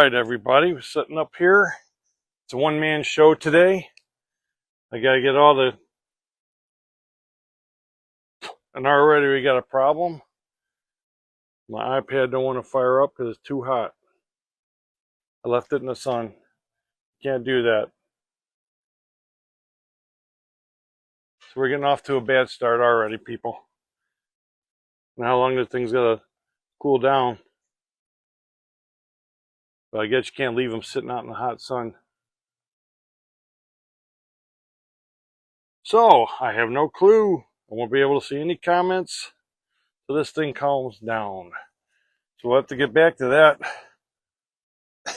right, everybody, we're setting up here. It's a one-man show today. I gotta get all the, and already we got a problem. My iPad don't want to fire up because it's too hot. I left it in the sun. Can't do that. So we're getting off to a bad start already, people. And how long this thing's gonna cool down? But I guess you can't leave them sitting out in the hot sun. So I have no clue. I won't be able to see any comments so this thing calms down. So we'll have to get back to that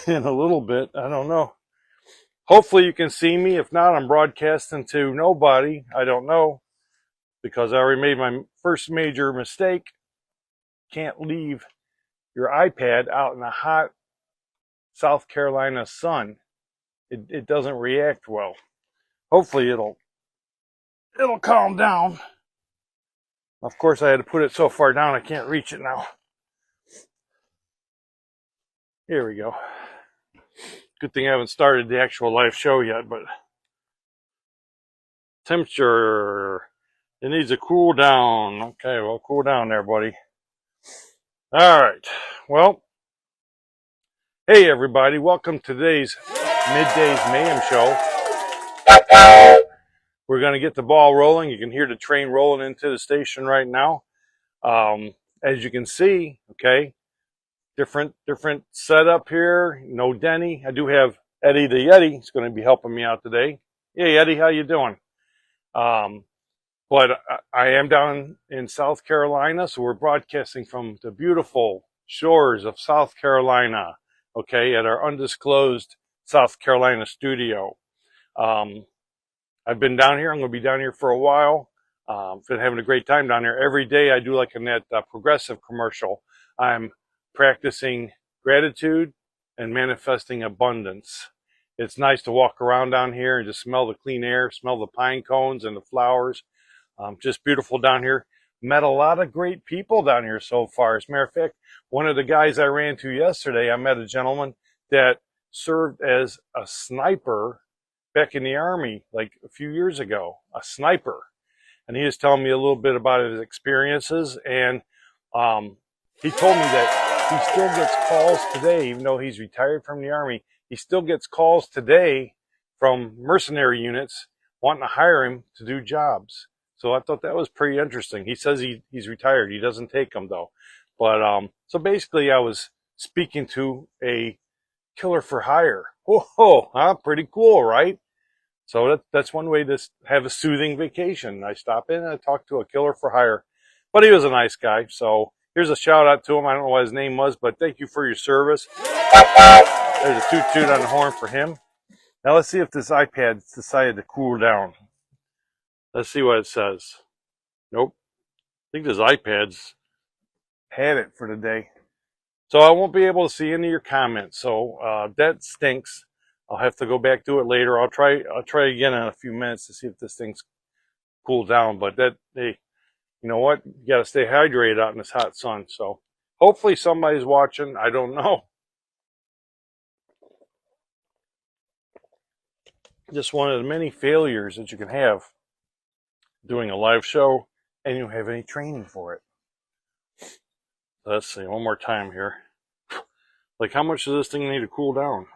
in a little bit. I don't know. Hopefully you can see me. If not, I'm broadcasting to nobody. I don't know, because I already made my first major mistake. Can't leave your iPad out in the hot South Carolina sun. It doesn't react well. Hopefully it'll calm down. Of course, I had to put it so far down I can't reach it now. Here we go. Good thing I haven't started the actual live show yet, but temperature, it needs to cool down. Okay, well, cool down there, buddy. All right. Well, hey, everybody. Welcome to today's Middays Mayhem show. We're going to get the ball rolling. You can hear the train rolling into the station right now. As you can see, okay, different setup here. No Denny. I do have Eddie the Yeti. He's going to be helping me out today. Hey, Eddie, how you doing? But I am down in South Carolina, so we're broadcasting from the beautiful shores of South Carolina, okay, at our undisclosed South Carolina studio. I've been down here. I'm going to be down here for a while. Been having a great time down here. Every day I do like in that progressive commercial. I'm practicing gratitude and manifesting abundance. It's nice to walk around down here and just smell the clean air, smell the pine cones and the flowers. Just beautiful down here. Met a lot of great people down here so far. As a matter of fact, one of the guys I ran to yesterday, I met a gentleman that served as a sniper back in the Army like a few years ago, a sniper. And he was telling me a little bit about his experiences. And he told me that he still gets calls today, even though he's retired from the Army. He still gets calls today from mercenary units wanting to hire him to do jobs. So I thought that was pretty interesting. He says he's retired. He doesn't take them, though. But so basically I was speaking to a killer for hire. Whoa, huh? Pretty cool, right? So that's one way to have a soothing vacation. I stop in and I talk to a killer for hire. But he was a nice guy. So here's a shout out to him. I don't know what his name was, but thank you for your service. There's a toot on the horn for him. Now let's see if this iPad decided to cool down. Let's see what it says. Nope. I think this iPad's had it for the day. So I won't be able to see any of your comments. So that stinks. I'll have to go back to it later. I'll try again in a few minutes to see if this thing's cooled down. But hey, you know what? You got to stay hydrated out in this hot sun. So hopefully somebody's watching. I don't know. Just one of the many failures that you can have doing a live show and you don't have any training for it. Let's see, one more time here. Like, how much does this thing need to cool down?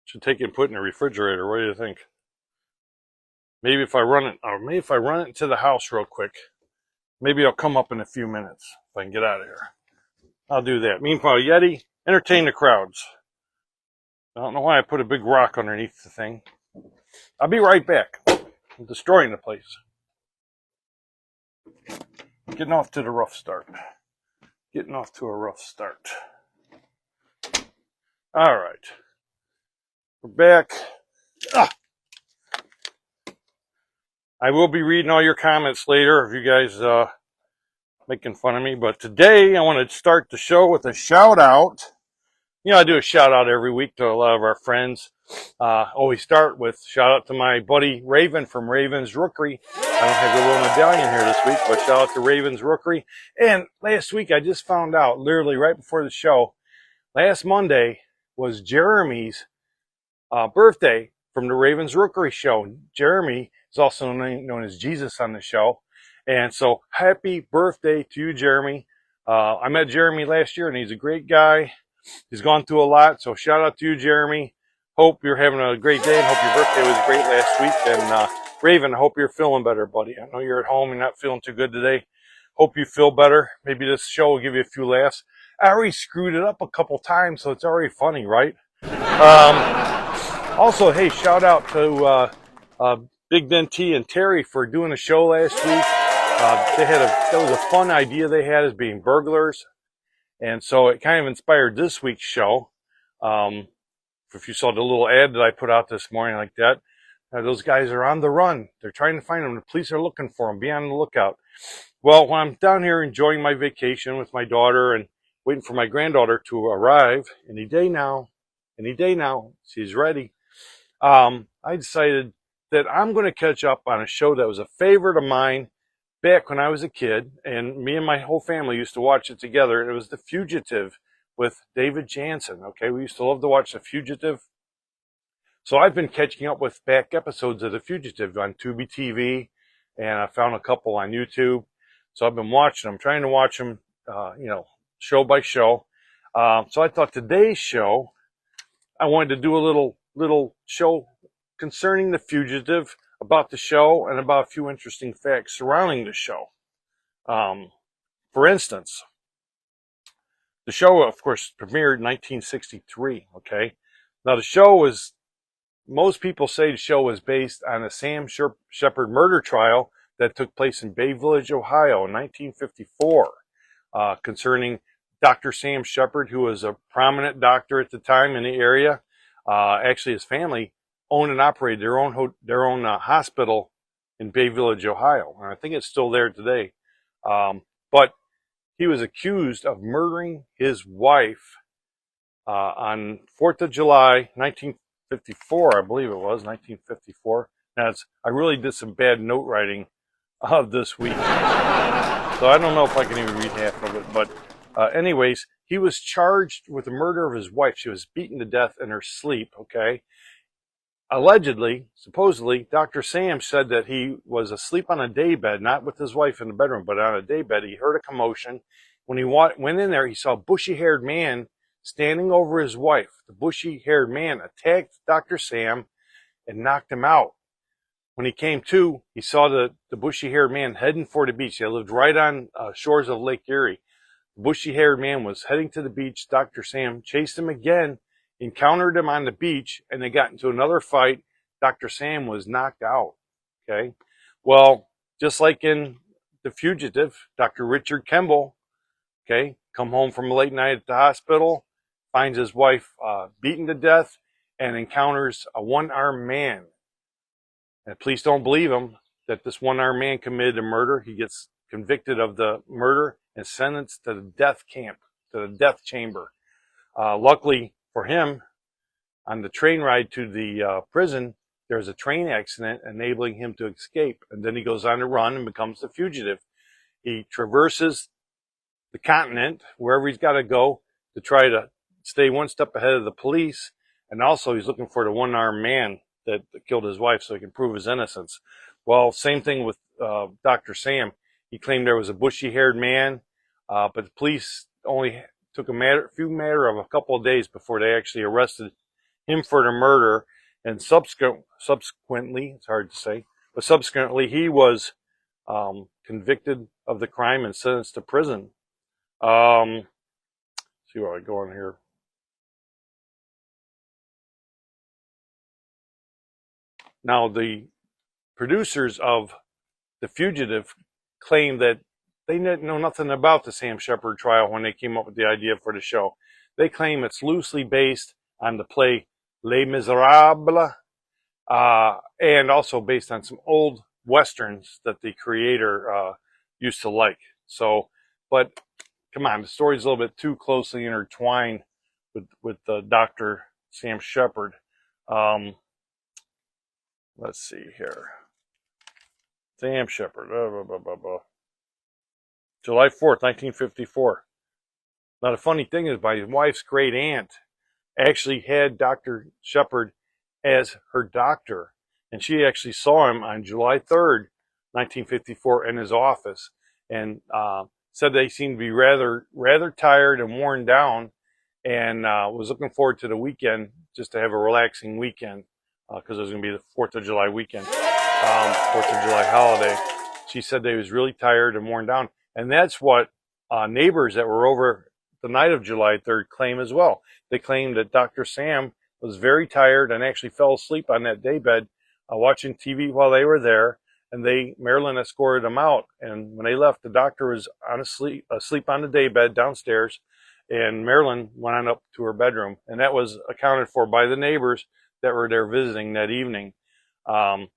Should take it and put it in the refrigerator. What do you think? Maybe if I run it, or maybe if I run it into the house real quick, maybe it'll come up in a few minutes if I can get out of here. I'll do that. Meanwhile, Yeti, entertain the crowds. I don't know why I put a big rock underneath the thing. I'll be right back. I'm destroying the place. Getting off to the rough start. Getting off to a rough start. All right. We're back. I will be reading all your comments later if you guys making fun of me. But today I want to start the show with a shout out. You know, I do a shout out every week to a lot of our friends. Always start with shout out to my buddy Raven from Raven's Rookery. I don't have the little medallion here this week, but shout out to Raven's Rookery. And last week I just found out, literally right before the show, last Monday was Jeremy's birthday from the Raven's Rookery show. Jeremy is also known as Jesus on the show. And so happy birthday to you, Jeremy. I met Jeremy last year and he's a great guy. He's gone through a lot. So shout out to you, Jeremy. Hope you're having a great day and hope your birthday was great last week. And Raven, I hope you're feeling better, buddy. I know you're at home. You're not feeling too good today. Hope you feel better. Maybe this show will give you a few laughs. I already screwed it up a couple times, so it's already funny, right? Also, hey, shout out to Big Ben T and Terry for doing a show last week. That was a fun idea they had as being burglars. And so it kind of inspired this week's show. If you saw the little ad that I put out this morning like that, those guys are on the run. They're trying to find them. The police are looking for them. Be on the lookout. Well, when I'm down here enjoying my vacation with my daughter and waiting for my granddaughter to arrive any day now, she's ready. I decided that I'm going to catch up on a show that was a favorite of mine back when I was a kid, and me and my whole family used to watch it together. And it was The Fugitive with David Jansen. Okay, we used to love to watch The Fugitive. So I've been catching up with back episodes of The Fugitive on Tubi TV, and I found a couple on YouTube. So I've been watching them, trying to watch them, show by show. So I thought today's show, I wanted to do a little show concerning The Fugitive, about the show, and about a few interesting facts surrounding the show. For instance, the show, of course, premiered in 1963, okay? Now, the show was, most people say the show was based on a Sam Shepard murder trial that took place in Bay Village, Ohio in 1954, concerning Dr. Sam Shepard, who was a prominent doctor at the time in the area. Actually, his family owned and operated their own hospital in Bay Village, Ohio. And I think it's still there today. But he was accused of murdering his wife on 4th of July, 1954, I believe it was, 1954. Now, I really did some bad note writing of this week. So I don't know if I can even read half of it. But anyways, he was charged with the murder of his wife. She was beaten to death in her sleep, okay? Allegedly, supposedly, Dr. Sam said that he was asleep on a daybed, not with his wife in the bedroom, but on a daybed. He heard a commotion. When he went in there, he saw a bushy-haired man standing over his wife. The bushy-haired man attacked Dr. Sam and knocked him out. When he came to, he saw the bushy-haired man heading for the beach. They lived right on shores of Lake Erie. The bushy-haired man was heading to the beach. Dr. Sam chased him again, encountered him on the beach, and they got into another fight. Dr. Sam was knocked out. Okay. Well, just like in The Fugitive, Dr. Richard Kemble, okay, come home from a late night at the hospital, finds his wife beaten to death, and encounters a one-armed man. And police don't believe him that this one-armed man committed a murder. He gets convicted of the murder and sentenced to the death camp, to the death chamber. Luckily for him, on the train ride to the prison, there's a train accident enabling him to escape. And then he goes on to run and becomes the fugitive. He traverses the continent, wherever he's got to go, to try to stay one step ahead of the police. And also he's looking for the one-armed man that killed his wife so he can prove his innocence. Well, same thing with Dr. Sam. He claimed there was a bushy-haired man, but the police only took a matter of a couple of days before they actually arrested him for the murder. And subsequently, it's hard to say, but subsequently he was convicted of the crime and sentenced to prison. See where I go on here. Now, the producers of The Fugitive claim that they didn't know nothing about the Sam Shepard trial when they came up with the idea for the show. They claim it's loosely based on the play Les Miserables, and also based on some old westerns that the creator used to like. So, but come on, the story's a little bit too closely intertwined with Dr. Sam Shepard. Let's see here. Sam Shepard. July 4th, 1954. Now, the funny thing is, my wife's great aunt actually had Dr. Shepard as her doctor, and she actually saw him on July 3rd, 1954, in his office, and said they seemed to be rather tired and worn down, and was looking forward to the weekend just to have a relaxing weekend because it was going to be the 4th of July weekend, 4th of July holiday. She said they was really tired and worn down, and that's what neighbors that were over the night of July 3rd claim as well. They claimed that Dr. Sam was very tired and actually fell asleep on that daybed watching TV while they were there, and Marilyn escorted him out. And when they left, the doctor was asleep on the daybed downstairs, and Marilyn went on up to her bedroom, and that was accounted for by the neighbors that were there visiting that evening. And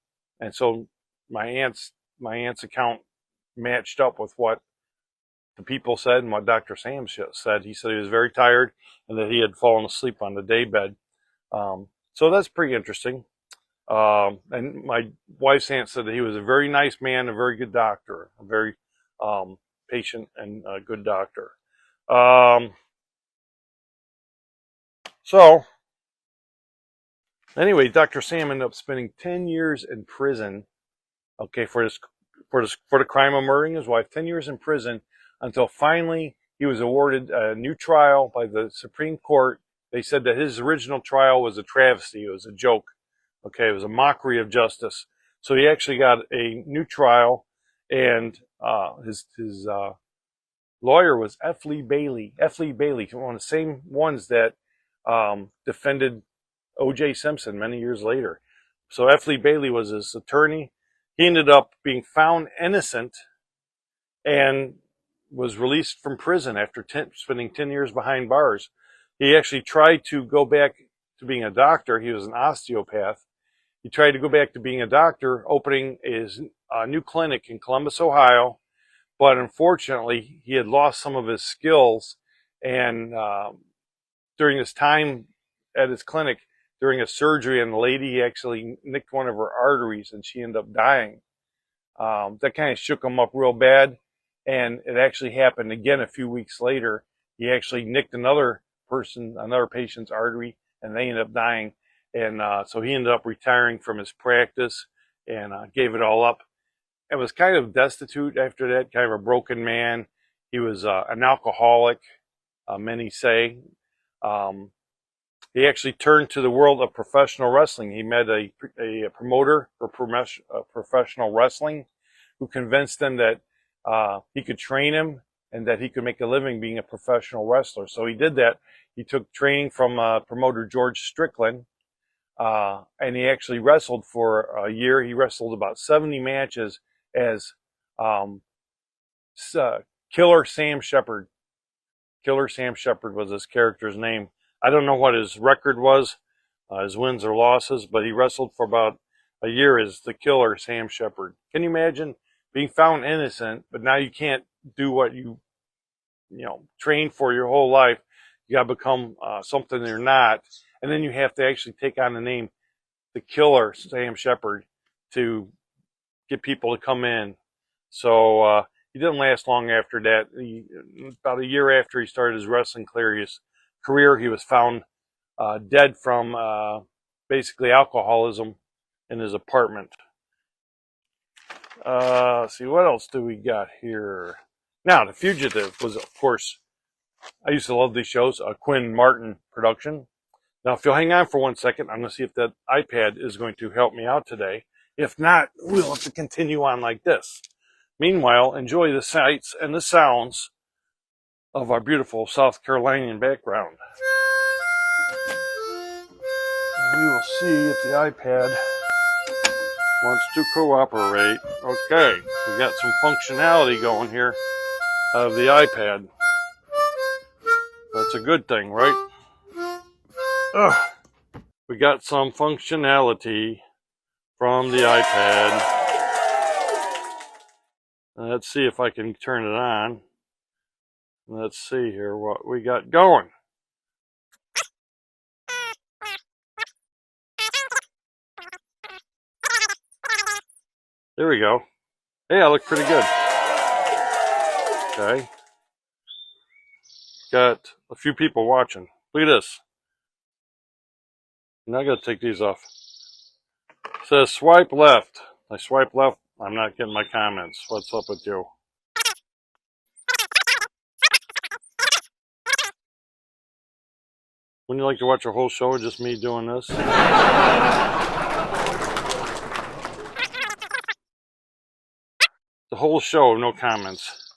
so my aunt's account matched up with what the people said and what Dr. Sam said. He said he was very tired and that he had fallen asleep on the daybed. So that's pretty interesting. And my wife's aunt said that he was a very nice man, a very good doctor, a very patient and good doctor. So anyway, Dr. Sam ended up spending 10 years in prison, okay, for the crime of murdering his wife. 10 years in prison, until finally he was awarded a new trial by the Supreme Court. They said that his original trial was a travesty. It was a joke. Okay, it was a mockery of justice. So he actually got a new trial, and his lawyer was F. Lee Bailey. F. Lee Bailey, one of the same ones that defended O.J. Simpson many years later. So F. Lee Bailey was his attorney. He ended up being found innocent and was released from prison after spending 10 years behind bars. He actually tried to go back to being a doctor. He was an osteopath. He tried to go back to being a doctor, opening his new clinic in Columbus, Ohio. But unfortunately, he had lost some of his skills. And during his time at his clinic, during a surgery on the lady, he actually nicked one of her arteries and she ended up dying. That kind of shook him up real bad. And it actually happened again a few weeks later. He actually nicked another patient's artery, and they ended up dying. And so he ended up retiring from his practice and gave it all up. And was kind of destitute after that, kind of a broken man. He was an alcoholic, many say. He actually turned to the world of professional wrestling. He met a promoter for professional wrestling who convinced him that he could train him and that he could make a living being a professional wrestler. So he did that. He took training from promoter George Strickland, and he actually wrestled for a year. He wrestled about 70 matches as Killer Sam Shepard. Killer Sam Shepard was his character's name. I don't know what his record was, his wins or losses, but he wrestled for about a year as the Killer Sam Shepard. Can you imagine being found innocent, but now you can't do what you trained for your whole life? You got to become something you're not, and then you have to actually take on the name the Killer Sam Shepard to get people to come in. So he didn't last long after that. About a year after he started his wrestling career, he was found dead from basically alcoholism in his apartment. See, what else do we got here? Now, The Fugitive was, of course, I used to love these shows, a Quinn Martin production. Now, if you'll hang on for 1 second, I'm going to see if that iPad is going to help me out today. If not, we'll have to continue on like this. Meanwhile, enjoy the sights and the sounds of our beautiful South Carolinian background. And we will see if the iPad wants to cooperate. Okay, we got some functionality going here of the iPad. That's a good thing, right? We got some functionality from the iPad. Let's see if I can turn it on. Let's see here what we got going. There we go. Hey, I look pretty good. Okay. Got a few people watching. Look at this. Now I gotta take these off. It says swipe left. I swipe left. I'm not getting my comments. What's up with you? Wouldn't you like to watch a whole show or just me doing this? The whole show, no comments.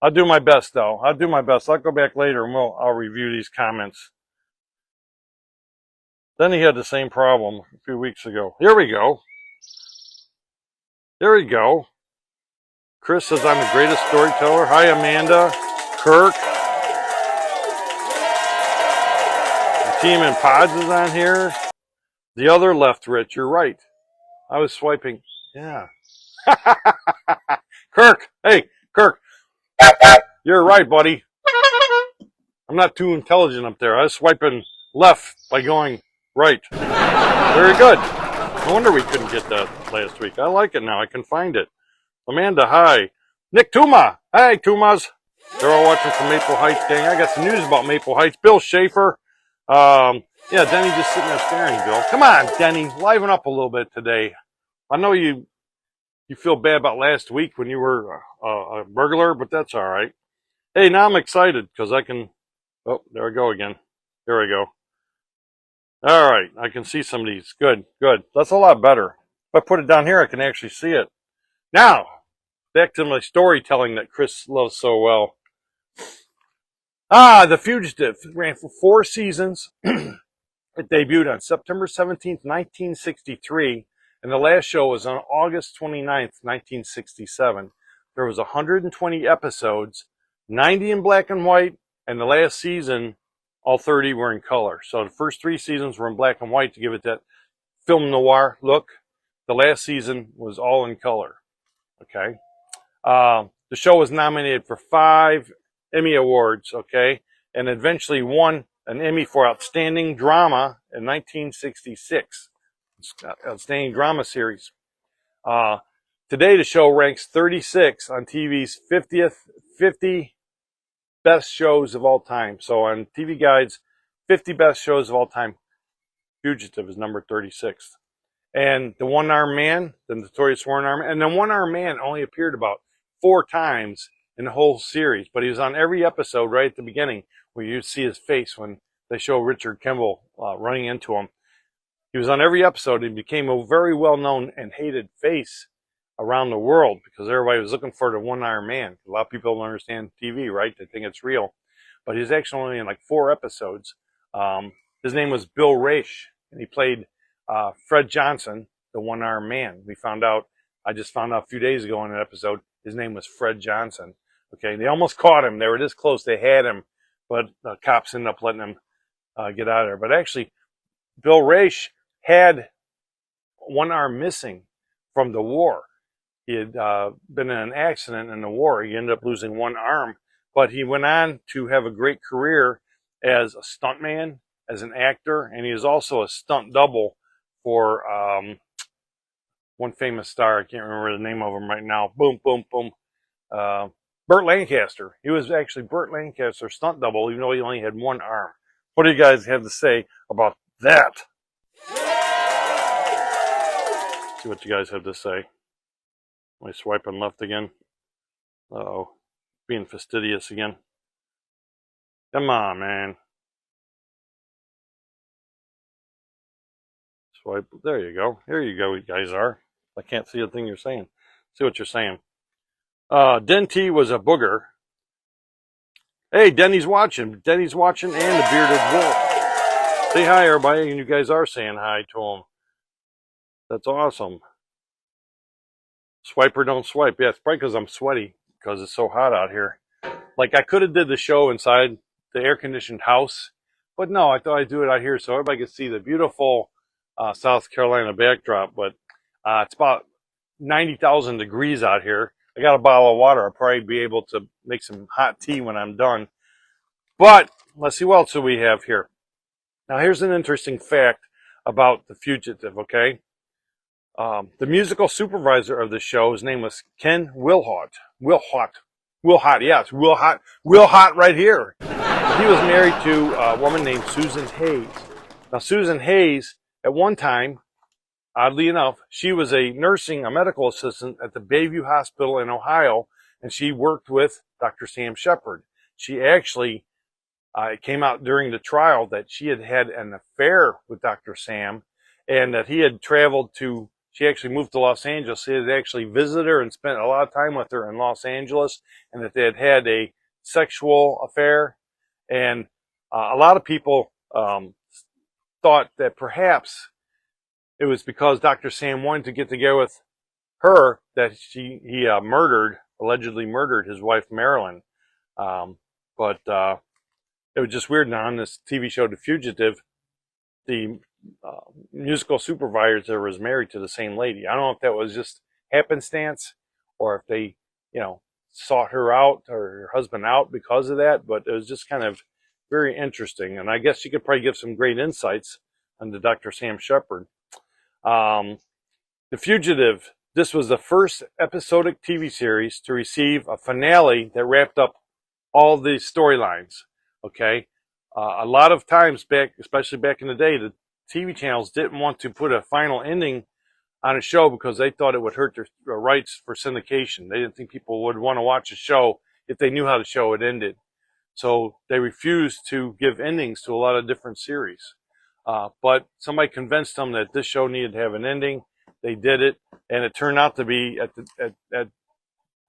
I'll do my best though. I'll do my best. I'll go back later and I'll review these comments. Then he had the same problem a few weeks ago. Here we go. There we go. Chris says I'm the greatest storyteller. Hi, Amanda. Kirk. The team in pods is on here. The other left, Rich. You're right. I was swiping. Yeah. Kirk. Hey, Kirk. You're right, buddy. I'm not too intelligent up there. I was swiping left by going right. Very good. No wonder we couldn't get that last week. I like it now. I can find it. Amanda, hi. Nick Tuma. Hey, Tumas. They're all watching from Maple Heights. Dang, I got some news about Maple Heights. Bill Schaefer. Yeah, Denny just sitting there staring, Bill. Come on, Denny. Liven up a little bit today. I know you feel bad about last week when you were a burglar, but that's all right. Hey, now I'm excited because I can... Oh, there we go again. There we go. All right, I can see some of these. Good, good. That's a lot better. If I put it down here, I can actually see it. Now, back to my storytelling that Chris loves so well. The Fugitive ran for 4 seasons. It debuted on September 17th, 1963, and the last show was on August 29th, 1967. There was 120 episodes, 90 in black and white, and the last season, all 30 were in color. So the first 3 seasons were in black and white to give it that film noir look. The last season was all in color. Okay. The show was nominated for 5 Emmy Awards, okay, and eventually won an Emmy for Outstanding Drama in 1966. Outstanding Drama Series. Today, the show ranks 36 on TV's 50 best shows of all time. So on TV Guide's 50 best shows of all time, Fugitive is number 36. And the One-Armed Man, the notorious One-Armed Man, and the One-Armed Man only appeared about 4 times in the whole series, but he was on every episode right at the beginning where you see his face when they show Richard Kimball running into him. He was on every episode and became a very well-known and hated face around the world because everybody was looking for the One-Armed Man. A lot of people don't understand TV, right? They think it's real. But he's actually only in like 4 episodes. His name was Bill Raish, and he played Fred Johnson, the One-Armed Man. I just found out a few days ago in an episode, his name was Fred Johnson. Okay, they almost caught him. They were this close. They had him, but the cops ended up letting him get out of there. But actually, Bill Raish had one arm missing from the war. He had been in an accident in the war. He ended up losing one arm, but he went on to have a great career as a stuntman, as an actor, and he is also a stunt double for one famous star. I can't remember the name of him right now. Boom, boom, boom. Burt Lancaster. He was actually Burt Lancaster's stunt double, even though he only had one arm. What do you guys have to say about that? See what you guys have to say. Am I swiping left again? Uh-oh. Being fastidious again. Come on, man. Swipe. There you go. Here you go, you guys are. I can't see a thing you're saying. See what you're saying. Denty was a booger. Hey, Denny's watching. Denny's watching and the Bearded Wolf. Say hi, everybody. And you guys are saying hi to him. That's awesome. Swipe or don't swipe. Yeah, it's probably because I'm sweaty because it's so hot out here. Like, I could have did the show inside the air-conditioned house, but no, I thought I'd do it out here so everybody could see the beautiful South Carolina backdrop. But it's about 90,000 degrees out here. I got a bottle of water. I'll probably be able to make some hot tea when I'm done. But let's see what else do we have here. Now, here's an interesting fact about The Fugitive, okay? The musical supervisor of the show, his name was Ken Wilhot. Wilhot, yeah, it's Wilhot. Wilhot right here. He was married to a woman named Susan Hayes. Now, Susan Hayes, at one time, oddly enough, she was a medical assistant at the Bayview Hospital in Ohio, and she worked with Dr. Sam Shepard. She actually, it came out during the trial that she had had an affair with Dr. Sam, and that he had traveled to, she actually moved to Los Angeles. He had actually visited her and spent a lot of time with her in Los Angeles, and that they had had a sexual affair. And a lot of people thought that perhaps it was because Dr. Sam wanted to get together with her that he allegedly murdered his wife, Marilyn. But it was just weird. Now, on this TV show, The Fugitive, the musical supervisor was married to the same lady. I don't know if that was just happenstance or if they, sought her out or her husband out because of that, but it was just kind of very interesting. And I guess you could probably give some great insights into Dr. Sam Shepard. The Fugitive, this was the first episodic TV series to receive a finale that wrapped up all the storylines. Okay. A lot of times back, especially back in the day, the TV channels didn't want to put a final ending on a show because they thought it would hurt their rights for syndication. They didn't think people would want to watch a show if they knew how the show had ended. So they refused to give endings to a lot of different series. But somebody convinced them that this show needed to have an ending. They did it, and it turned out to be, at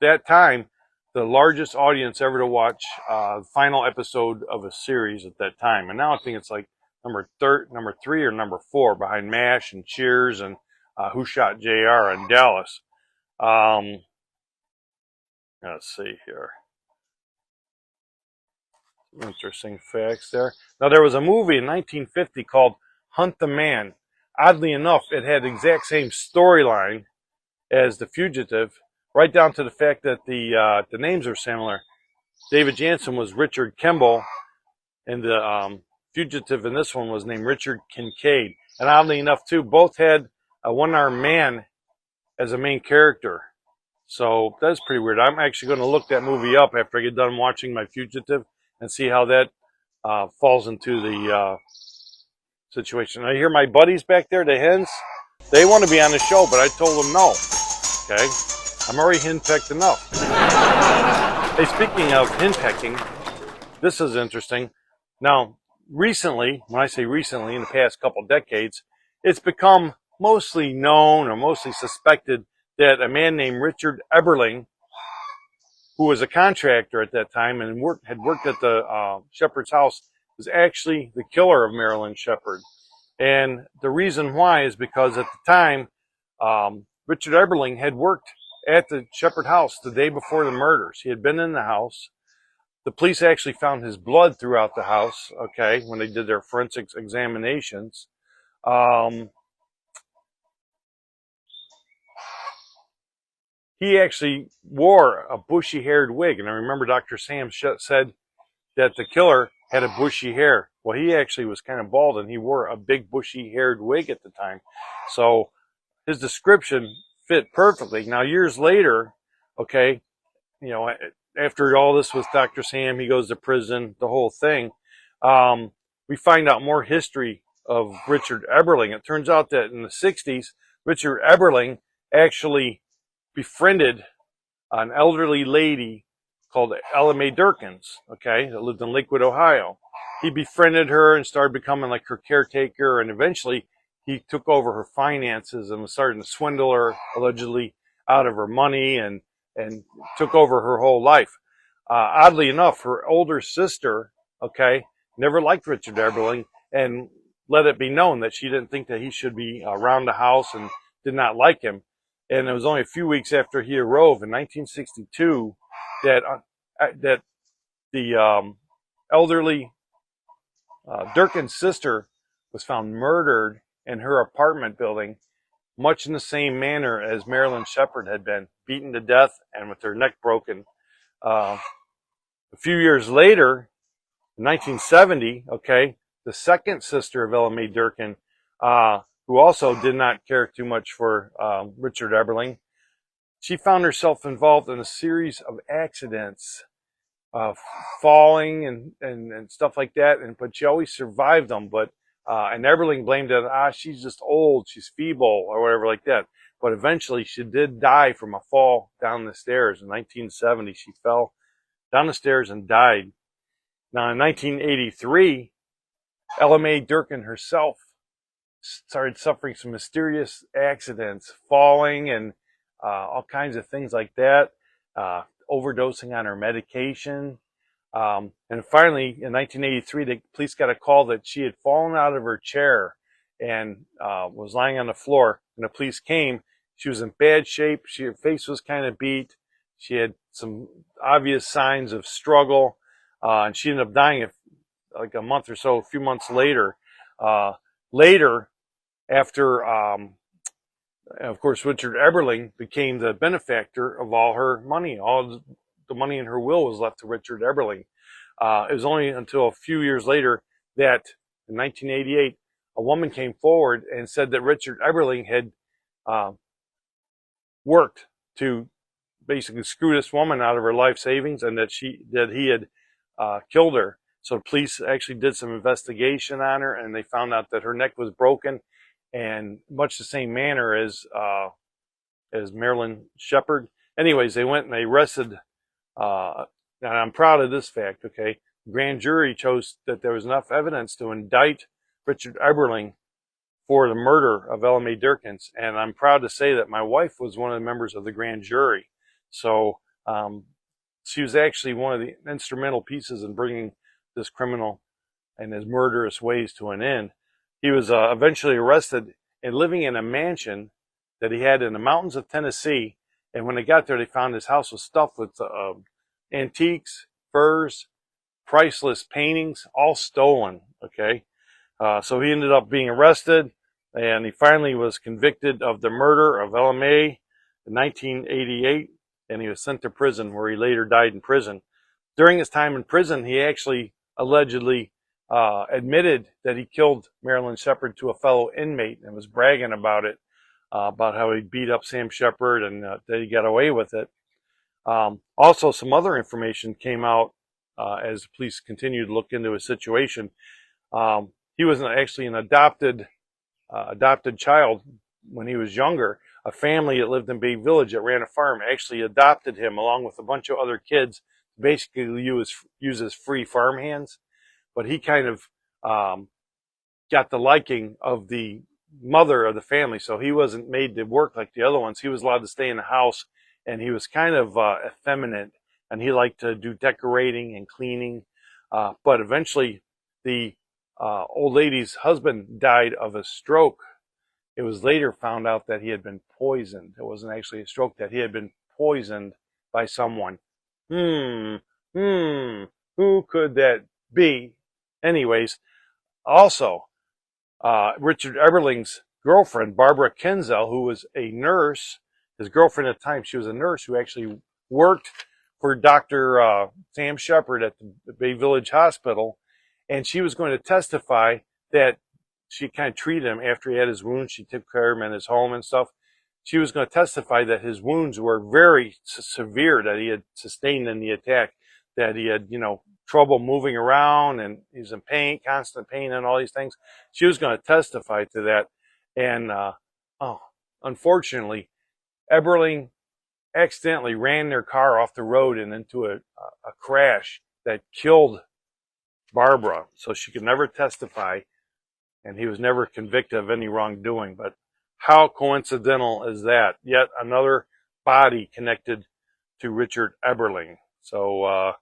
that time, the largest audience ever to watch the final episode of a series at that time. And now I think it's like number 3 or number 4 behind MASH and Cheers and Who Shot JR in Dallas. Let's see here. Interesting facts there. Now, there was a movie in 1950 called Hunt the Man. Oddly enough, it had the exact same storyline as The Fugitive, right down to the fact that the names are similar. David Jansen was Richard Kimball, and the fugitive in this one was named Richard Kincaid. And oddly enough, too, both had a one-armed man as a main character. So that's pretty weird. I'm actually going to look that movie up after I get done watching my Fugitive and see how that falls into the situation. I hear my buddies back there, the hens. They want to be on the show, but I told them no. Okay? I'm already henpecked enough. Hey, speaking of henpecking, this is interesting. Now, recently, when I say recently, in the past couple decades, it's become mostly known or mostly suspected that a man named Richard Eberling, who was a contractor at that time and had worked at the Shepard's house, was actually the killer of Marilyn Shepard. And the reason why is because at the time, Richard Eberling had worked at the Shepard house the day before the murders. He had been in the house. The police actually found his blood throughout the house, okay, when they did their forensics examinations. He actually wore a bushy-haired wig. And I remember Dr. Sam said that the killer had a bushy hair. Well, he actually was kind of bald, and he wore a big bushy-haired wig at the time. So his description fit perfectly. Now, years later, okay, after all this with Dr. Sam, he goes to prison, the whole thing, we find out more history of Richard Eberling. It turns out that in the 60s, Richard Eberling actually befriended an elderly lady called Ella Mae Durkins, okay, that lived in Lakewood, Ohio. He befriended her and started becoming like her caretaker, and eventually he took over her finances and was starting to swindle her, allegedly, out of her money and took over her whole life. Oddly enough, her older sister, okay, never liked Richard Eberling and let it be known that she didn't think that he should be around the house and did not like him. And it was only a few weeks after he arrived in 1962 that the elderly Durkin's sister was found murdered in her apartment building, much in the same manner as Marilyn Shepard had been, beaten to death and with her neck broken. A few years later, in 1970, okay, the second sister of Ella Mae Durkin who also did not care too much for Richard Eberling. She found herself involved in a series of accidents, falling and stuff like that, but she always survived them. But and Eberling blamed it, she's just old, she's feeble, or whatever like that. But eventually she did die from a fall down the stairs. In 1970, she fell down the stairs and died. Now in 1983, Ella Mae Durkin herself started suffering some mysterious accidents, falling and all kinds of things like that, overdosing on her medication. And finally, in 1983, the police got a call that she had fallen out of her chair and was lying on the floor. When the police came, she was in bad shape. Her face was kind of beat. She had some obvious signs of struggle, and she ended up dying like a month or so, a few months later. Later, after, of course, Richard Eberling became the benefactor of all her money. All the money in her will was left to Richard Eberling. It was only until a few years later that, in 1988, a woman came forward and said that Richard Eberling had worked to basically screw this woman out of her life savings, and that he had killed her. So the police actually did some investigation on her, and they found out that her neck was broken, and much the same manner as Marilyn Shepard. Anyways, they went and they arrested. And I'm proud of this fact. Okay, the grand jury chose that there was enough evidence to indict Richard Eberling for the murder of Ella Mae Durkins, and I'm proud to say that my wife was one of the members of the grand jury. So she was actually one of the instrumental pieces in bringing this criminal and his murderous ways to an end. He was eventually arrested and living in a mansion that he had in the mountains of Tennessee. And when they got there, they found his house was stuffed with antiques, furs, priceless paintings, all stolen. Okay, so he ended up being arrested, and he finally was convicted of the murder of Ella Mae in 1988, and he was sent to prison, where he later died in prison. During his time in prison, he actually allegedly admitted that he killed Marilyn Shepard to a fellow inmate and was bragging about it, about how he beat up Sam Shepard and that he got away with it. Also, some other information came out as the police continued to look into his situation. He was actually an adopted child when he was younger. A family that lived in Bay Village that ran a farm actually adopted him along with a bunch of other kids, basically use as free farm hands. But he kind of got the liking of the mother of the family, so he wasn't made to work like the other ones. He was allowed to stay in the house, and he was kind of effeminate, and he liked to do decorating and cleaning. But eventually, the old lady's husband died of a stroke. It was later found out that he had been poisoned. It wasn't actually a stroke, that he had been poisoned by someone. Who could that be? Anyways, also, Richard Eberling's girlfriend, Barbara Kenzel, who was a nurse, his girlfriend at the time, she was a nurse who actually worked for Dr. Sam Shepard at the Bay Village Hospital, and she was going to testify that she kind of treated him after he had his wounds. She took care of him in his home and stuff. She was going to testify that his wounds were very severe that he had sustained in the attack, that he had, trouble moving around, and he was in pain, constant pain, and all these things. She was going to testify to that. And unfortunately, Eberling accidentally ran their car off the road and into a crash that killed Barbara. So she could never testify, and he was never convicted of any wrongdoing. But how coincidental is that? Yet another body connected to Richard Eberling. So,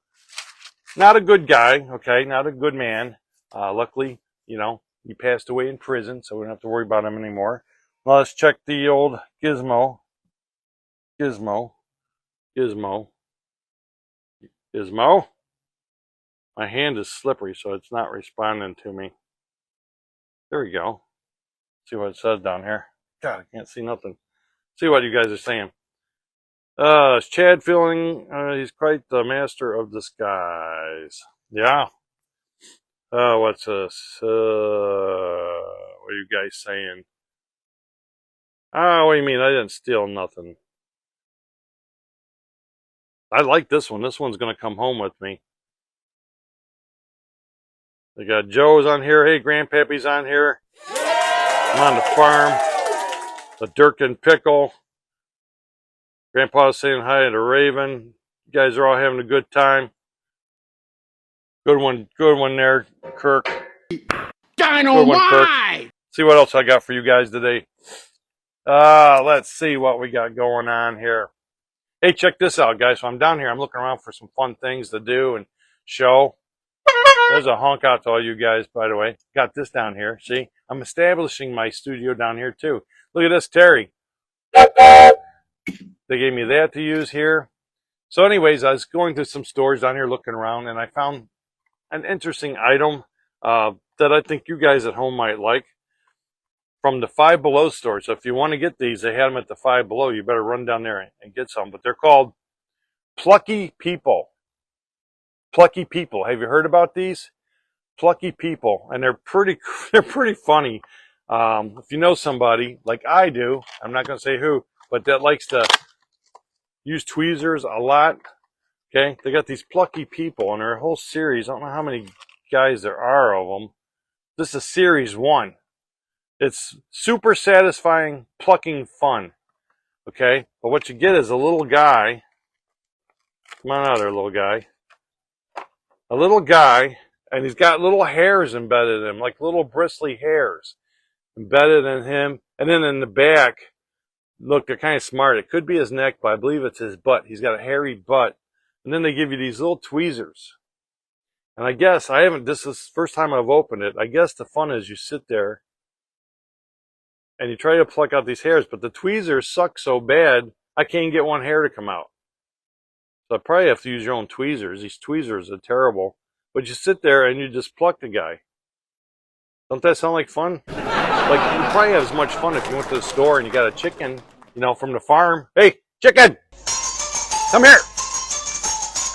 not a good guy, okay? Not a good man. Luckily, he passed away in prison, so we don't have to worry about him anymore. Well, let's check the old gizmo. Gizmo. My hand is slippery, so it's not responding to me. There we go. See what it says down here. God, I can't see nothing. See what you guys are saying. Is Chad feeling he's quite the master of disguise? Yeah. What's this? What are you guys saying? Oh, what do you mean? I didn't steal nothing. I like this one. This one's going to come home with me. We got Joe's on here. Hey, Grandpappy's on here. I'm on the farm. The Dirk and Pickle. Grandpa's saying hi to Raven. You guys are all having a good time. Good one there, Kirk. Dynamite! See what else I got for you guys today. Let's see what we got going on here. Hey, check this out, guys. So I'm down here. I'm looking around for some fun things to do and show. There's a honk out to all you guys, by the way. Got this down here. See? I'm establishing my studio down here, too. Look at this, Terry. They gave me that to use here. So anyways, I was going to some stores down here looking around, and I found an interesting item that I think you guys at home might like from the Five Below store. So if you want to get these, they had them at the Five Below. You better run down there and get some. But they're called Plucky People. Plucky People. Have you heard about these? Plucky People, and they're pretty funny. If you know somebody like I do, I'm not going to say who, but that likes to use tweezers a lot. Okay, they got these Plucky People, and they're a whole series. I don't know how many guys there are of them. This is series 1. It's super satisfying plucking fun. Okay, but what you get is a little guy. Come on out there, little guy. A little guy, and he's got little hairs embedded in him, like little bristly hairs embedded in him. And then in the back, look, they're kind of smart. It could be his neck, but I believe it's his butt. He's got a hairy butt. And then they give you these little tweezers. And I guess, this is the first time I've opened it. I guess the fun is you sit there and you try to pluck out these hairs, but the tweezers suck so bad, I can't get one hair to come out. So I probably have to use your own tweezers. These tweezers are terrible. But you sit there and you just pluck the guy. Don't that sound like fun? Like, you probably have as much fun if you went to the store and you got a chicken, from the farm. Hey, chicken! Come here!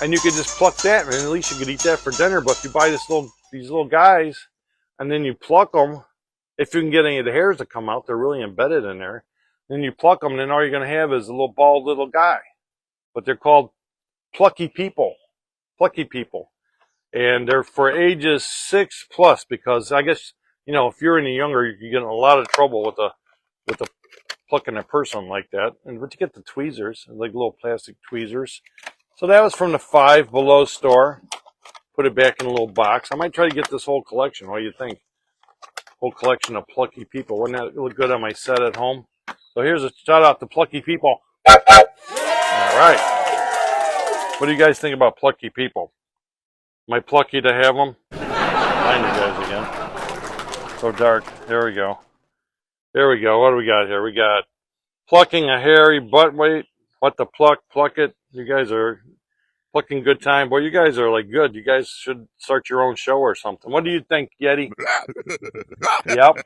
And you could just pluck that, and at least you could eat that for dinner. But if you buy these little guys, and then you pluck them, if you can get any of the hairs to come out, they're really embedded in there. Then you pluck them, and then all you're going to have is a little bald little guy. But they're called Plucky People. Plucky People. And they're for ages 6+ because I guess, if you're any younger, you get in a lot of trouble with the plucking a person like that. But you get the tweezers, like little plastic tweezers. So that was from the Five Below store. Put it back in a little box. I might try to get this whole collection. What do you think? Whole collection of Plucky People. Wouldn't that look good on my set at home? So here's a shout out to Plucky People. All right. What do you guys think about Plucky People? Am I plucky to have them? Find you guys again. So dark. There we go. There we go. What do we got here? We got plucking a hairy butt. Wait. What the pluck? Pluck it. You guys are plucking good time. Boy, you guys are like good. You guys should start your own show or something. What do you think, Yeti? Yep.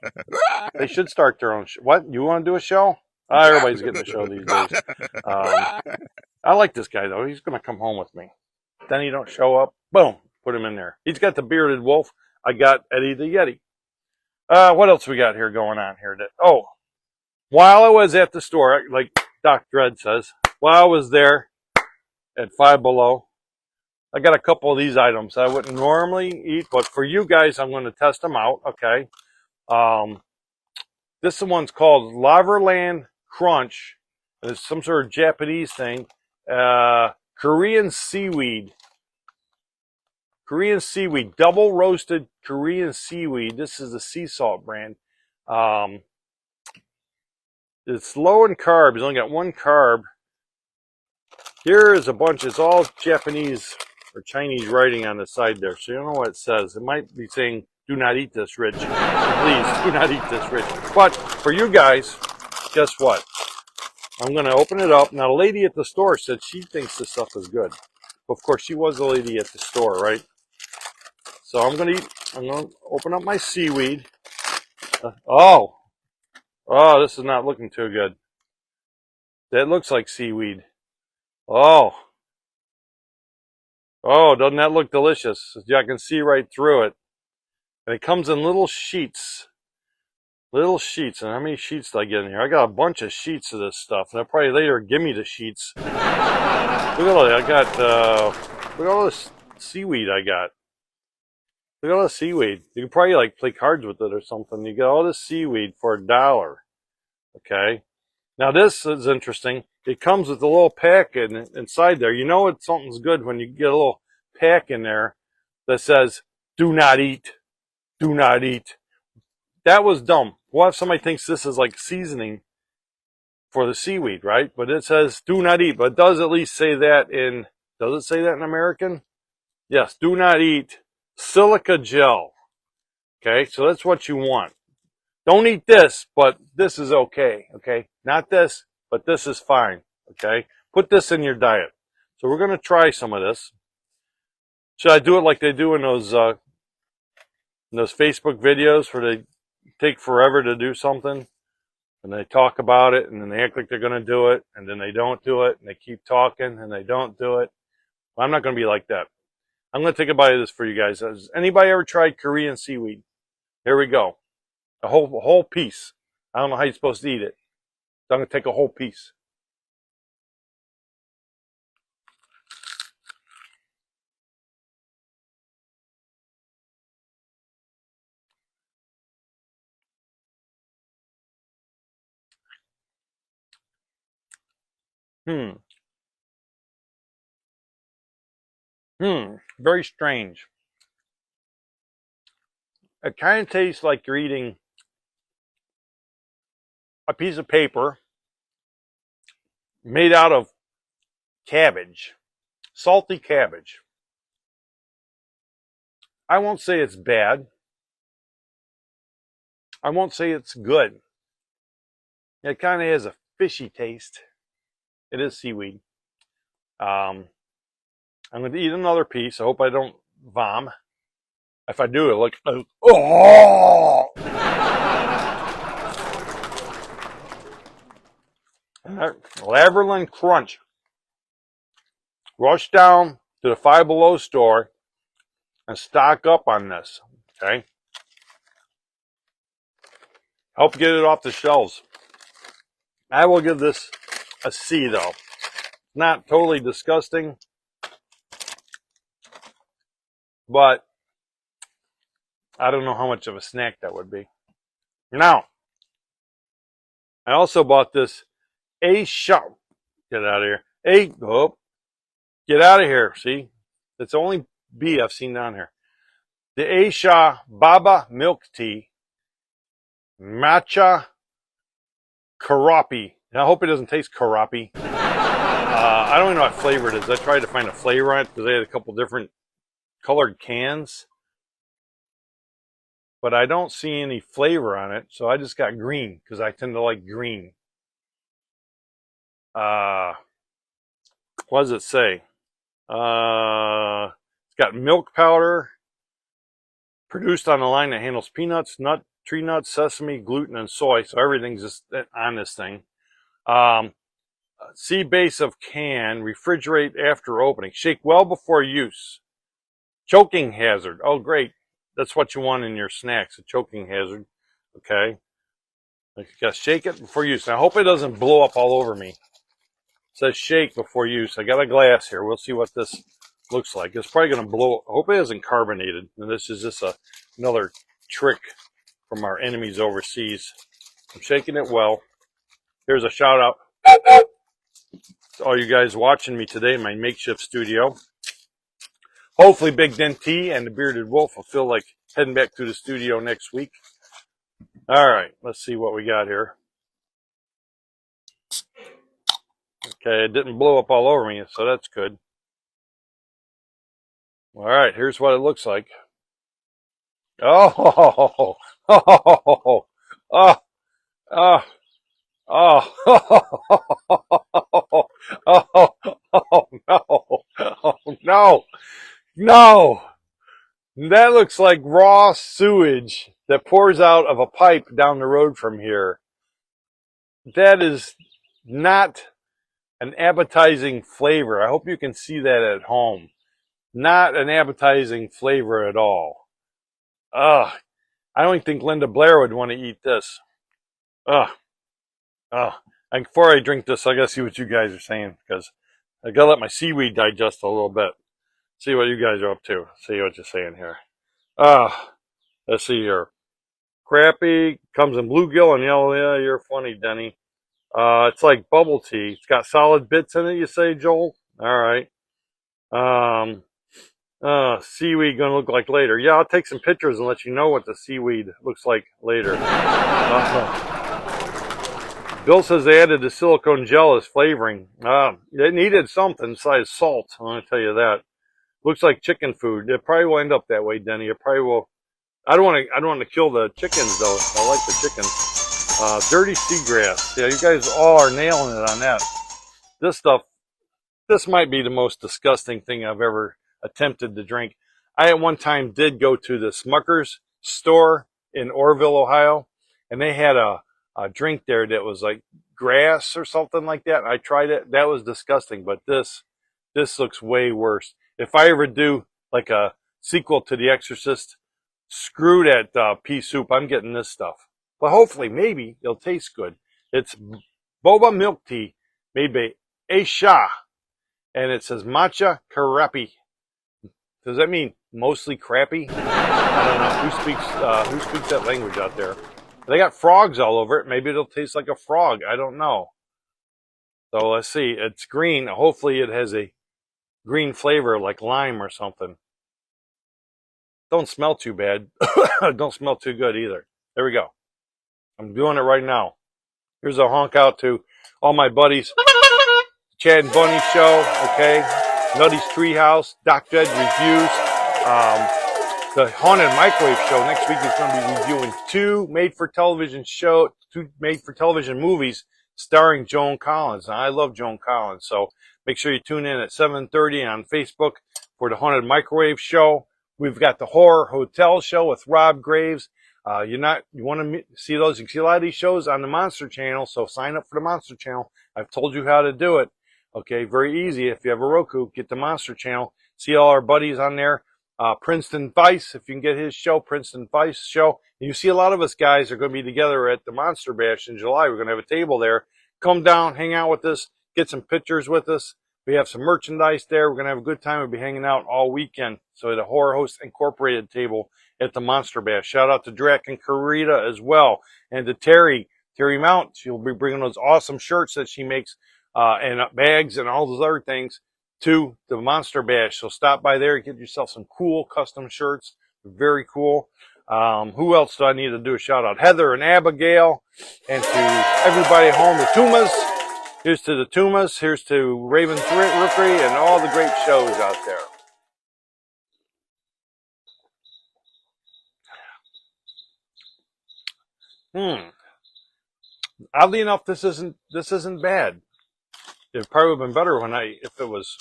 They should start their own show. What? You want to do a show? Everybody's getting a show these days. I like this guy, though. He's going to come home with me. Then he don't show up. Boom. Put him in there. He's got the bearded wolf. I got Eddie the Yeti. What else we got here going on here? While I was at the store, like Doc Dredd says, while I was there at Five Below, I got a couple of these items I wouldn't normally eat, but for you guys, I'm going to test them out, okay? This one's called Laverland Crunch. It's some sort of Japanese thing. Korean seaweed. Korean seaweed. Double roasted Korean seaweed. This is the sea salt brand. It's low in carbs. It's only got 1 carb. Here is a bunch. It's all Japanese or Chinese writing on the side there. So you don't know what it says. It might be saying, do not eat this, Rich. Please, do not eat this, Rich. But for you guys, guess what? I'm going to open it up. Now, the lady at the store said she thinks this stuff is good. Of course, she was the lady at the store, right? So I'm going to open up my seaweed. Oh, this is not looking too good. That looks like seaweed. Oh, doesn't that look delicious? I can see right through it. And it comes in little sheets. Little sheets. And how many sheets did I get in here? I got a bunch of sheets of this stuff. And I'll probably later give me the sheets. Look at all that. I got, look at all this seaweed I got. Look at all the seaweed. You can probably like play cards with it or something. You get all this seaweed for $1. Okay. Now this is interesting. It comes with a little pack inside there. You know something's good when you get a little pack in there that says, do not eat. Do not eat. That was dumb. What if somebody thinks this is like seasoning for the seaweed, right? But it says do not eat. But it does at least say that in, does it say that in American? Yes, do not eat silica gel. Okay, so that's what you want. Don't eat this, but this is okay. Okay, not this, but this is fine. Okay, put this in your diet. So we're going to try some of this. Should I do it like they do in those Facebook videos where they take forever to do something and they talk about it and then they act like they're going to do it and then they don't do it and they keep talking and they don't do it? Well, I'm not going to be like that. I'm going to take a bite of this for you guys. Has anybody ever tried Korean seaweed? Here we go. A whole piece. I don't know how you're supposed to eat it. So I'm going to take a whole piece. Very strange. It kind of tastes like you're eating a piece of paper made out of cabbage. Salty cabbage. I won't say it's bad. I won't say it's good. It kind of has a fishy taste. It is seaweed. I'm going to eat another piece. I hope I don't vom. If I do, it oh! Laverland Crunch. Rush down to the Five Below store and stock up on this. Okay? Help get it off the shelves. I will give this a C, though. Not totally disgusting, but I don't know how much of a snack that would be. Now, I also bought this A-Sharp. Get out of here. Get out of here. See? It's the only B I've seen down here. The A-Sha Baba Milk Tea. Matcha Karapi. I hope it doesn't taste karapi. I don't even know what flavor it is. I tried to find a flavor on it because they had a couple different colored cans. But I don't see any flavor on it, so I just got green because I tend to like green. What does it say? It's got milk powder produced on a line that handles peanuts, tree nuts, sesame, gluten, and soy. So everything's just on this thing. Seed base of can, refrigerate after opening. Shake well before use. Choking hazard. Oh, great. That's what you want in your snacks, a choking hazard. Okay. You gotta shake it before use. Now, I hope it doesn't blow up all over me. It says shake before use. I got a glass here. We'll see what this looks like. It's probably going to blow. I hope it isn't carbonated. And this is just another trick from our enemies overseas. I'm shaking it well. Here's a shout out to all you guys watching me today in my makeshift studio. Hopefully Big Dentee and the Bearded Wolf will feel like heading back to the studio next week. All right, let's see what we got here. Okay, it didn't blow up all over me, so that's good. All right, here's what it looks like. Oh, oh, oh, oh, oh, oh, no, oh, no, no. That looks like raw sewage that pours out of a pipe down the road from here. That is not an appetizing flavor. I hope you can see that at home. Not an appetizing flavor at all. Ugh. I don't think Linda Blair would want to eat this. Ugh. Ugh. And before I drink this, I gotta see what you guys are saying, because I gotta let my seaweed digest a little bit. See what you guys are up to. See what you're saying here. Let's see here. Crappy comes in bluegill and yellow. Yeah, you're funny, Denny. It's like bubble tea. It's got solid bits in it, you say, Joel? All right. Seaweed gonna look like later. Yeah, I'll take some pictures and let you know what the seaweed looks like later. Bill says they added the silicone gel as flavoring. It needed something besides salt. I want to tell you that. Looks like chicken food. It probably will end up that way, Denny. It probably will. I don't want to kill the chickens though. I like the chickens. Dirty seagrass. Yeah, you guys all are nailing it on that. This stuff. This might be the most disgusting thing I've ever attempted to drink. I at one time did go to the Smucker's store in Orrville, Ohio, and they had a drink there that was like grass or something like that. I tried it. That was disgusting, but this looks way worse. If I ever do like a sequel to The Exorcist, screw that pea soup. I'm getting this stuff. But hopefully, maybe it'll taste good. It's boba milk tea made by Aisha, and it says matcha crappy. Does that mean mostly crappy? I don't know. Who speaks that language out there? They got frogs all over it. Maybe it'll taste like a frog. I don't know. So let's see. It's green. Hopefully it has a green flavor like lime or something. Don't smell too bad. Don't smell too good either. There we go. I'm doing it right now. Here's a honk out to all my buddies. Chad and Bunny Show, okay? Nutty's Treehouse, Doc Jed Reviews, the Haunted Microwave Show. Next week is going to be reviewing two made-for-television movies starring Joan Collins. Now, I love Joan Collins, so make sure you tune in at 7:30 on Facebook for the Haunted Microwave Show. We've got the Horror Hotel Show with Rob Graves. You want to see those? You can see a lot of these shows on the Monster Channel, so sign up for the Monster Channel. I've told you how to do it. Okay, very easy. If you have a Roku, get the Monster Channel. See all our buddies on there. Princeton Vice, if you can get his show, Princeton Vice show. And you see a lot of us guys are going to be together at the Monster Bash in July. We're going to have a table there. Come down, hang out with us, get some pictures with us. We have some merchandise there. We're going to have a good time. We'll be hanging out all weekend. So at a Horror Host Incorporated table at the Monster Bash. Shout out to Drac and Karita as well. And to Terry Mount. She'll be bringing those awesome shirts that she makes and bags and all those other things to the Monster Bash. So stop by there and get yourself some cool custom shirts. Very cool. Who else do I need to do a shout out? Heather and Abigail, and to everybody at home, the Tumas. Here's to the Tumas. Here's to Raven Rookery and all the great shows out there. Oddly enough, this isn't bad. It probably would have been better if it was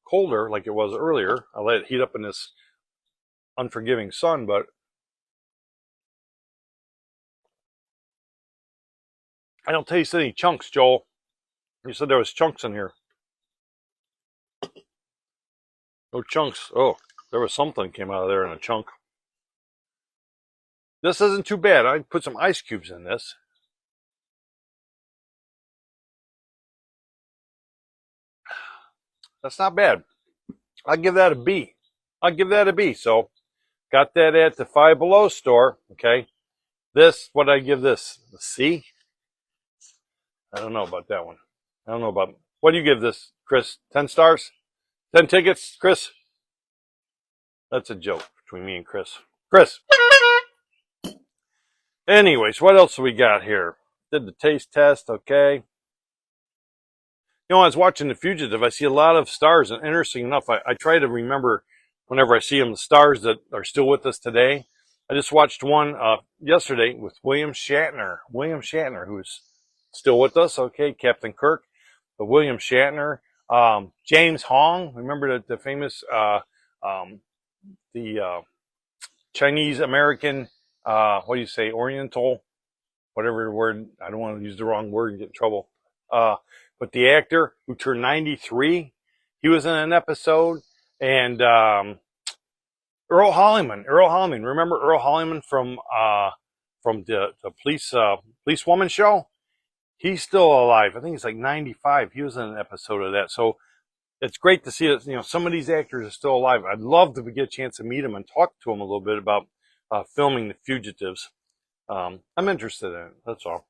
colder like it was earlier. I let it heat up in this unforgiving sun, but I don't taste any chunks, Joel. You said there was chunks in here. No chunks. Oh, there was something came out of there in a chunk. This isn't too bad. I put some ice cubes in this. That's not bad. I'll give that a B. So, got that at the Five Below store. Okay. What I give this? A C? I don't know about that one. What do you give this, Chris? 10 stars? 10 tickets, Chris? That's a joke between me and Chris. Chris! Anyways, what else do we got here? Did the taste test, okay. You know, I was watching The Fugitive. I see a lot of stars, and interesting enough, I try to remember whenever I see them, the stars that are still with us today. I just watched one yesterday with William Shatner. Who's still with us, okay, Captain Kirk. But William Shatner, James Hong, remember the famous Chinese American, what do you say, Oriental, whatever word. I don't want to use the wrong word and get in trouble. But the actor who turned 93, he was in an episode. And Earl Holliman. Earl Holliman. Remember Earl Holliman from the police woman show? He's still alive. I think he's like 95. He was in an episode of that. So it's great to see that, you know, some of these actors are still alive. I'd love to get a chance to meet them and talk to them a little bit about filming The Fugitives. I'm interested in it. That's all.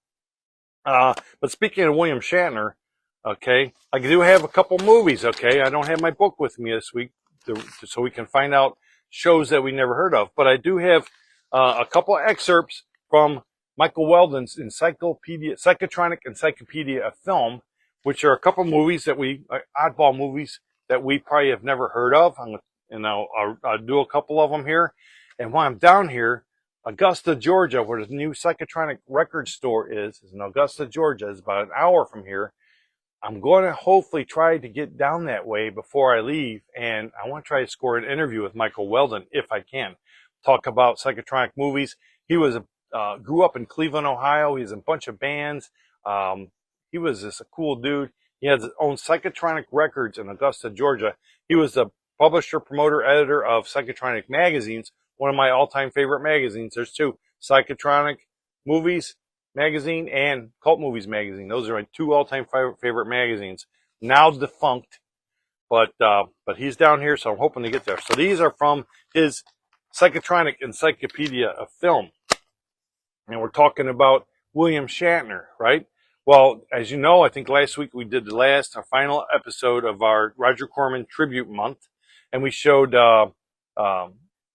But speaking of William Shatner, okay, I do have a couple movies. Okay, I don't have my book with me this week, so we can find out shows that we never heard of. But I do have a couple of excerpts from Michael Weldon's Psychotronic Encyclopedia of Film, which are a couple movies that oddball movies that we probably have never heard of. I'll do a couple of them here. And while I'm down here, Augusta, Georgia, where the new Psychotronic record store is in Augusta, Georgia, is about an hour from here. I'm going to hopefully try to get down that way before I leave, and I want to try to score an interview with Michael Weldon if I can. Talk about Psychotronic movies. He grew up in Cleveland, Ohio. He's in a bunch of bands. He was just a cool dude. He has his own Psychotronic Records in Augusta, Georgia. He was the publisher, promoter, editor of Psychotronic magazines, one of my all-time favorite magazines. There's two, Psychotronic Movies magazine and Cult Movies magazine. Those are my two all-time favorite magazines. Now defunct, but he's down here, so I'm hoping to get there. So these are from his Psychotronic Encyclopedia of Film. And we're talking about William Shatner, right? Well, as you know, I think last week we did our final episode of our Roger Corman Tribute Month. And we showed, I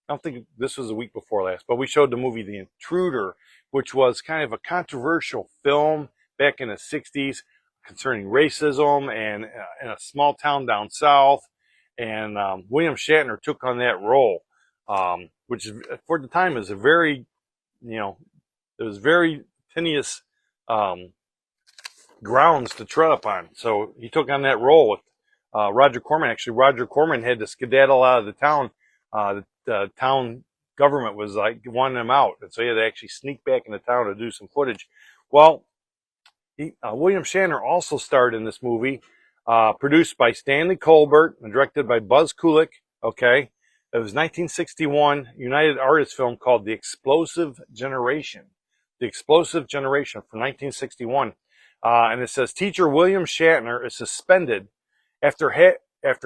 don't think this was the week before last, but we showed the movie The Intruder, which was kind of a controversial film back in the 60s concerning racism and in a small town down south. And William Shatner took on that role, which for the time is a very, it was very tenuous grounds to tread upon. So he took on that role with Roger Corman. Actually, Roger Corman had to skedaddle out of the town. The town government was like wanting him out, and so he had to actually sneak back in the town to do some footage. Well, William Shatner also starred in this movie, produced by Stanley Colbert and directed by Buzz Kulik. Okay, it was 1961 United Artists film called The Explosive Generation. The Explosive Generation from 1961, and it says teacher William Shatner is suspended after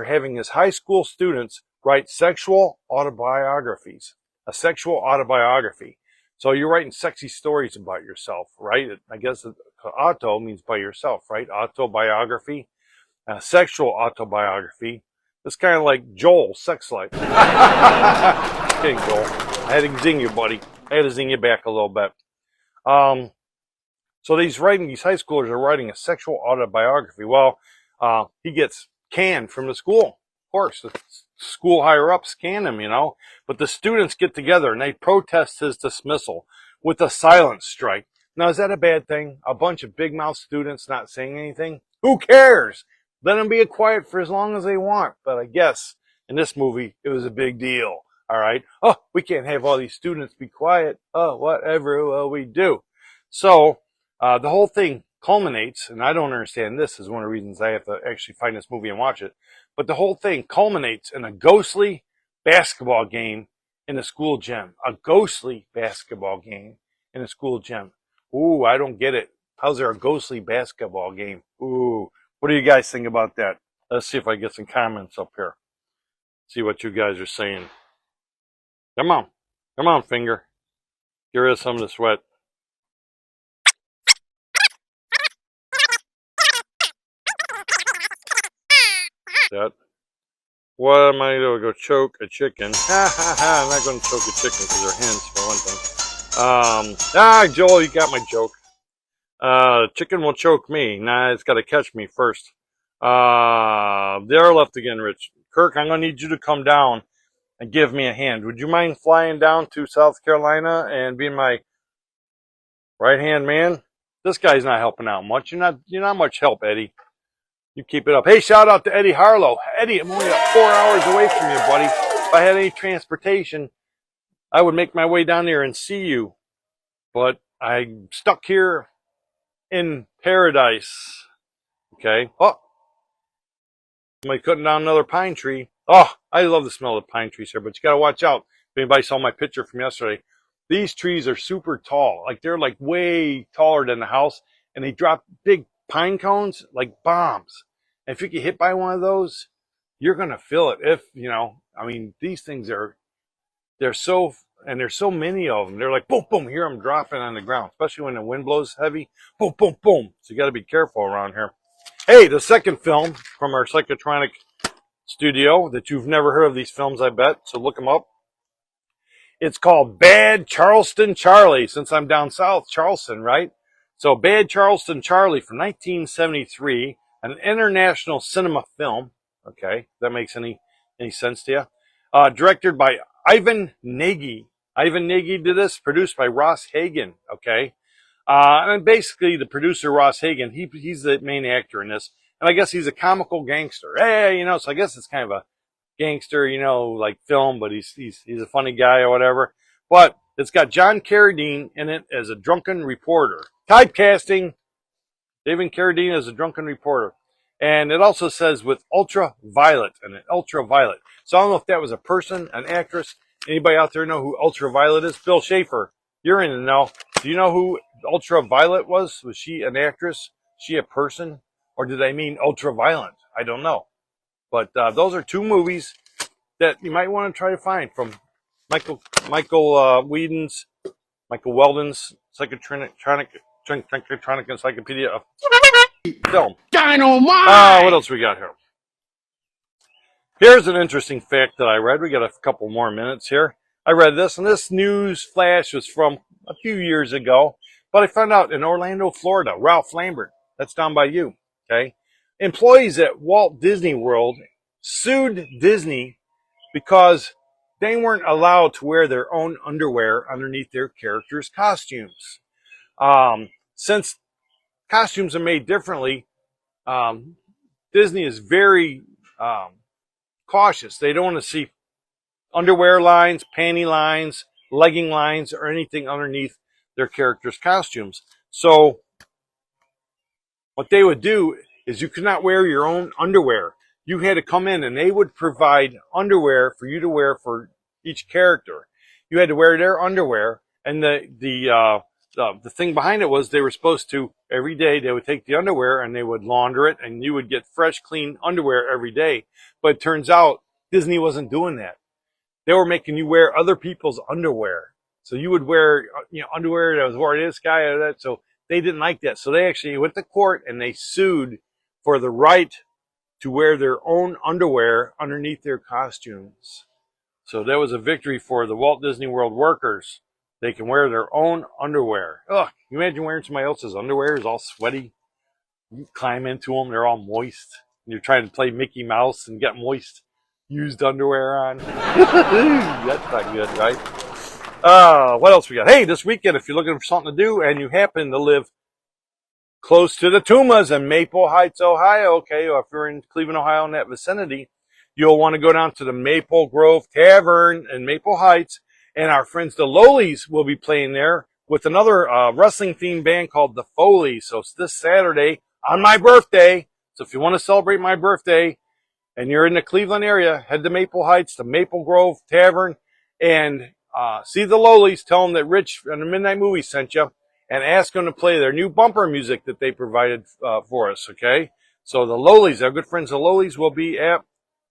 having his high school students write sexual autobiographies. A sexual autobiography. So you're writing sexy stories about yourself, right? I guess auto means by yourself, right? Autobiography. Sexual autobiography. It's kind of like Joel, sex life. Okay, Joel. I had to zing you, buddy. I had to zing you back a little bit. So these high schoolers are writing a sexual autobiography. Well, he gets canned from the school. Of course, the school higher-ups can him, but the students get together and they protest his dismissal with a silent strike. Now, is that a bad thing? A bunch of big-mouth students not saying anything? Who cares? Let them be quiet for as long as they want. But I guess in this movie, it was a big deal. All right. Oh, we can't have all these students be quiet. Oh, whatever will we do? So the whole thing culminates, and I don't understand this, is one of the reasons I have to actually find this movie and watch it. But the whole thing culminates in a ghostly basketball game in a school gym. A ghostly basketball game in a school gym. Ooh, I don't get it. How's there a ghostly basketball game? Ooh, what do you guys think about that? Let's see if I get some comments up here. See what you guys are saying. Come on, finger. Get rid of some of the sweat. That. What am I going to go choke a chicken? Ha ha ha! I'm not going to choke a chicken because they're hens for one thing. Joel, you got my joke. Chicken will choke me. Nah, it's got to catch me first. They're left again, Rich. Kirk, I'm going to need you to come down and give me a hand. Would you mind flying down to South Carolina and being my right-hand man? This guy's not helping out much. You're not much help, Eddie. You keep it up. Hey, shout out to Eddie Harlow. Eddie, I'm only 4 hours away from you, buddy. If I had any transportation, I would make my way down there and see you. But I'm stuck here in paradise. Okay. Oh, somebody cutting down another pine tree. Oh, I love the smell of the pine trees here, but you got to watch out. If anybody saw my picture from yesterday, these trees are super tall. Like they're like way taller than the house, and they drop big pine cones like bombs. And if you get hit by one of those, you're gonna feel it. If you know, I mean, these things are they're so and there's so many of them. They're like boom, boom. Hear them dropping on the ground, especially when the wind blows heavy. Boom, boom, boom. So you got to be careful around here. Hey, the second film from our psychotronic studio that you've never heard of these films, I bet. So look them up. It's called Bad Charleston Charlie, since I'm down south, Charleston, right? So Bad Charleston Charlie from 1973, an international cinema film. Okay, that makes any sense to you? Directed by Ivan Nagy. Ivan Nagy did this, produced by Ross Hagen. Okay, and basically the producer Ross Hagen, he's the main actor in this, and I guess he's a comical gangster. Hey, you know, so I guess it's kind of a gangster, you know, like film, but he's a funny guy or whatever. But it's got John Carradine in it as a drunken reporter. Typecasting, David Carradine as a drunken reporter. And it also says with Ultraviolet and Ultraviolet. So I don't know if that was a person, an actress. Anybody out there know who Ultraviolet is? Bill Schaefer, you're in the know. Do you know who Ultraviolet was? Was she an actress? She a person? Or did I mean ultraviolet? I don't know. But those are two movies that you might want to try to find from Michael Weldon's psychotronic encyclopedia of film. Dynamite! What else we got here? Here's an interesting fact that I read. We got a couple more minutes here. I read this, and this news flash was from a few years ago. But I found out in Orlando, Florida, Ralph Lambert, that's down by you, okay? Employees at Walt Disney World sued Disney because they weren't allowed to wear their own underwear underneath their characters' costumes. Since costumes are made differently, Disney is very cautious. They don't want to see underwear lines, panty lines, legging lines, or anything underneath their characters' costumes. So what they would do is you could not wear your own underwear. You had to come in and they would provide underwear for you to wear for each character. You had to wear their underwear, and the thing behind it was they were supposed to, every day they would take the underwear and they would launder it, and you would get fresh, clean underwear every day. But it turns out Disney wasn't doing that. They were making you wear other people's underwear. So you would wear, you know, underwear that was wore this guy or that. So they didn't like that. So they actually went to court and they sued for the right to wear their own underwear underneath their costumes. So that was a victory for the Walt Disney World workers. They can wear their own underwear. Ugh, can you imagine wearing somebody else's underwear? It's all sweaty. You climb into them, they're all moist. And you're trying to play Mickey Mouse and get moist used underwear on. That's not good, right? What else we got? Hey, this weekend, if you're looking for something to do and you happen to live close to the Tumas in Maple Heights, Ohio, okay, or if you're in Cleveland, Ohio, in that vicinity, you'll want to go down to the Maple Grove Tavern in Maple Heights, and our friends the Lowlies will be playing there with another wrestling-themed band called the Foley's. So it's this Saturday on my birthday. So if you want to celebrate my birthday and you're in the Cleveland area, head to Maple Heights, the Maple Grove Tavern, and see the Lowlies. Tell them that Rich and the Midnight Movie sent you, and ask them to play their new bumper music that they provided for us, okay? So the Lowlies, our good friends the Lowlies, will be at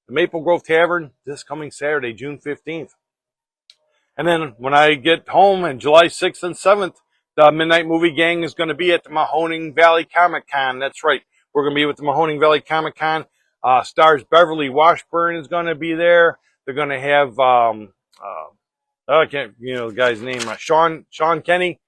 the Maple Grove Tavern this coming Saturday, June 15th. And then when I get home on July 6th and 7th, the Midnight Movie Gang is going to be at the Mahoning Valley Comic Con. That's right. We're going to be with the Mahoning Valley Comic Con. Stars Beverly Washburn is going to be there. They're going to have, I can't, you know, the guy's name, Sean Kenny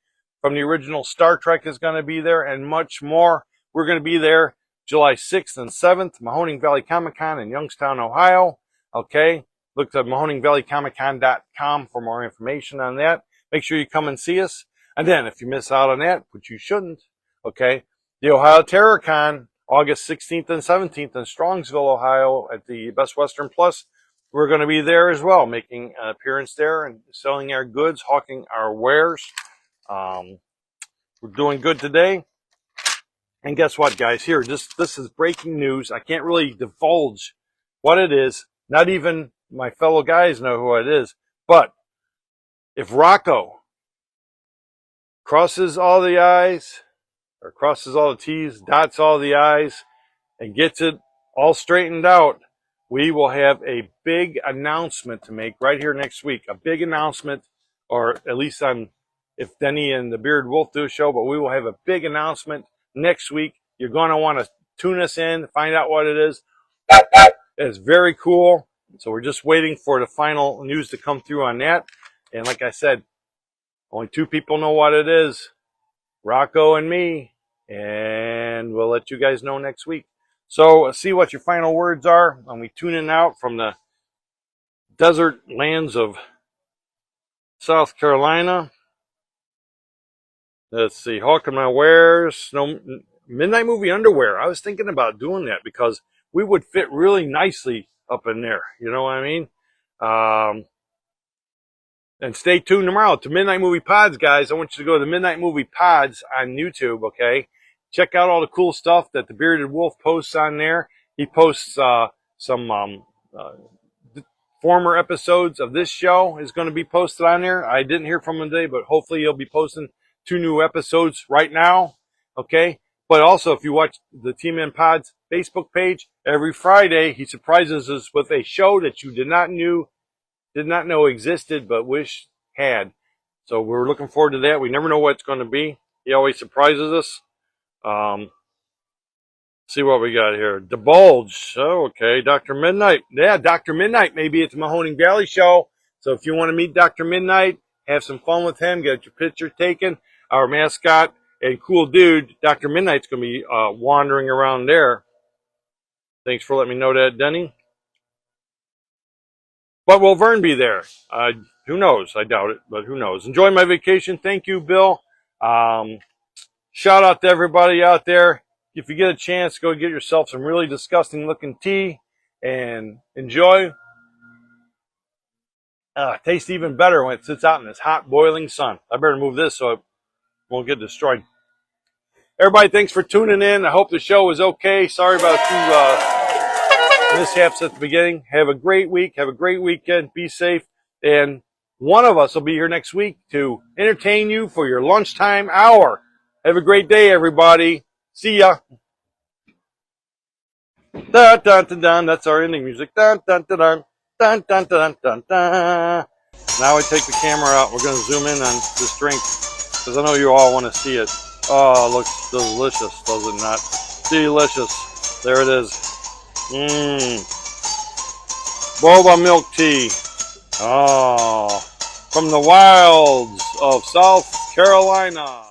from the original Star Trek is going to be there, and much more. We're going to be there July 6th and 7th, Mahoning Valley Comic Con in Youngstown, Ohio. Okay. Look at MahoningValleyComicCon.com for more information on that. Make sure you come and see us. And then if you miss out on that, which you shouldn't, okay, the Ohio Terror Con, August 16th and 17th in Strongsville, Ohio at the Best Western Plus. We're going to be there as well, making an appearance there and selling our goods, hawking our wares. We're doing good today. And guess what, guys? Here, this is breaking news. I can't really divulge what it is, Not even my fellow guys know who it is. But if Rocco crosses all the I's, or crosses all the T's, dots all the I's, and gets it all straightened out, we will have a big announcement to make right here next week. A big announcement, or at least on if Denny and the Bearded Wolf do a show, but we will have a big announcement next week. You're going to want to tune us in, find out what it is. It's very cool. So we're just waiting for the final news to come through on that. And like I said, only 2 people know what it is, Rocco and me. And we'll let you guys know next week. So see what your final words are when we tune in out from the desert lands of South Carolina. Let's see, hawking my wares. No midnight movie underwear. I was thinking about doing that because we would fit really nicely up in there. You know what I mean? And stay tuned tomorrow to Midnight Movie Pods, guys. I want you to go to the Midnight Movie Pods on YouTube, okay? Check out all the cool stuff that the Bearded Wolf posts on there. He posts some former episodes of this show is going to be posted on there. I didn't hear from him today, but hopefully he'll be posting 2 new episodes right now, okay? But also, if you watch the Team in Pods Facebook page, every Friday he surprises us with a show that you did not know existed, but wish had. So we're looking forward to that. We never know what it's going to be. He always surprises us. See what we got here. Divulge. Oh, okay. Dr. Midnight. Yeah, Dr. Midnight. Maybe it's Mahoning Valley show. So if you want to meet Dr. Midnight, have some fun with him, get your picture taken. Our mascot and cool dude, Dr. Midnight's going to be wandering around there. Thanks for letting me know that, Denny. But will Vern be there? Who knows? I doubt it, but who knows? Enjoy my vacation. Thank you, Bill. Shout out to everybody out there. If you get a chance, go get yourself some really disgusting looking tea and enjoy. Tastes even better when it sits out in this hot, boiling sun. I better move this so it won't get destroyed. Everybody, thanks for tuning in. I hope the show was okay. Sorry about a few mishaps at the beginning. Have a great week. Have a great weekend. Be safe. And one of us will be here next week to entertain you for your lunchtime hour. Have a great day, everybody. See ya. Dun, dun, dun, dun. That's our ending music. Dun, dun, dun, dun. Dun, dun, dun, dun, dun. Now I take the camera out. We're going to zoom in on this drink because I know you all want to see it. Oh, it looks delicious, does it not? Delicious. There it is. Boba milk tea. Oh, from the wilds of South Carolina.